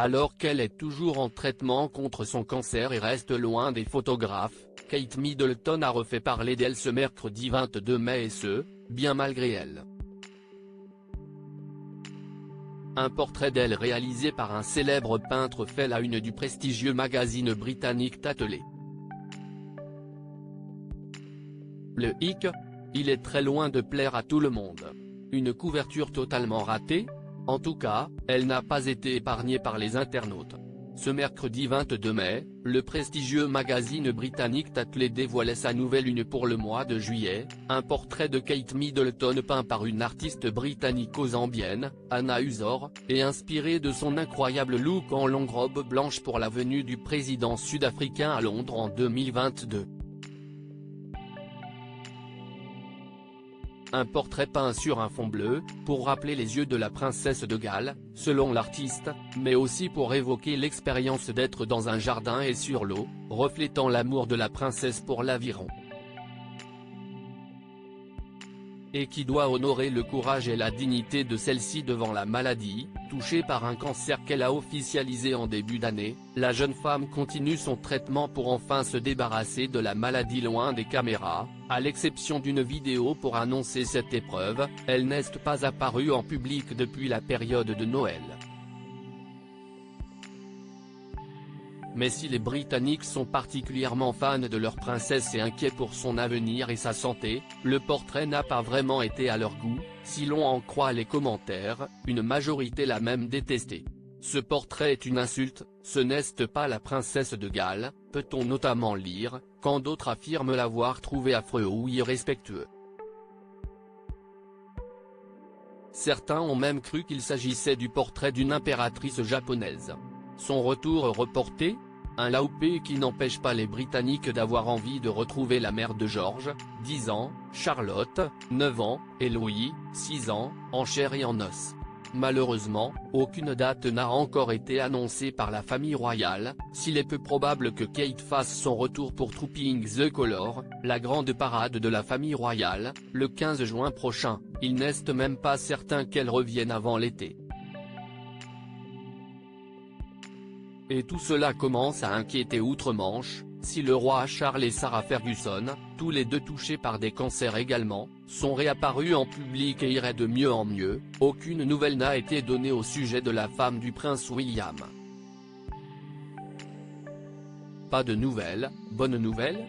Alors qu'elle est toujours en traitement contre son cancer et reste loin des photographes, Kate Middleton a refait parler d'elle ce mercredi 22 mai et ce, bien malgré elle. Un portrait d'elle réalisé par un célèbre peintre fait la une du prestigieux magazine britannique Tatler. Le hic, il est très loin de plaire à tout le monde. Une couverture totalement ratée? En tout cas, elle n'a pas été épargnée par les internautes. Ce mercredi 22 mai, le prestigieux magazine britannique Tatler dévoilait sa nouvelle une pour le mois de juillet, un portrait de Kate Middleton peint par une artiste britannico-zambienne, Anna Usor, et inspiré de son incroyable look en longue robe blanche pour la venue du président sud-africain à Londres en 2022. Un portrait peint sur un fond bleu, pour rappeler les yeux de la princesse de Galles, selon l'artiste, mais aussi pour évoquer l'expérience d'être dans un jardin et sur l'eau, reflétant l'amour de la princesse pour l'aviron. Et qui doit honorer le courage et la dignité de celle-ci devant la maladie, touchée par un cancer qu'elle a officialisé en début d'année. La jeune femme continue son traitement pour enfin se débarrasser de la maladie loin des caméras, à l'exception d'une vidéo pour annoncer cette épreuve, elle n'est pas apparue en public depuis la période de Noël. Mais si les Britanniques sont particulièrement fans de leur princesse et inquiets pour son avenir et sa santé, le portrait n'a pas vraiment été à leur goût, si l'on en croit les commentaires, une majorité l'a même détesté. Ce portrait est une insulte, ce n'est pas la princesse de Galles, peut-on notamment lire, quand d'autres affirment l'avoir trouvé affreux ou irrespectueux. Certains ont même cru qu'il s'agissait du portrait d'une impératrice japonaise. Son retour reporté? Un laupé qui n'empêche pas les Britanniques d'avoir envie de retrouver la mère de George, 10 ans, Charlotte, 9 ans, et Louis, 6 ans, en chair et en os. Malheureusement, aucune date n'a encore été annoncée par la famille royale, s'il est peu probable que Kate fasse son retour pour Trooping the Colour, la grande parade de la famille royale, le 15 juin prochain, il n'est même pas certain qu'elle revienne avant l'été. Et tout cela commence à inquiéter outre-Manche, si le roi Charles et Sarah Ferguson, tous les deux touchés par des cancers également, sont réapparus en public et iraient de mieux en mieux, aucune nouvelle n'a été donnée au sujet de la femme du prince William. Pas de nouvelles, bonne nouvelle?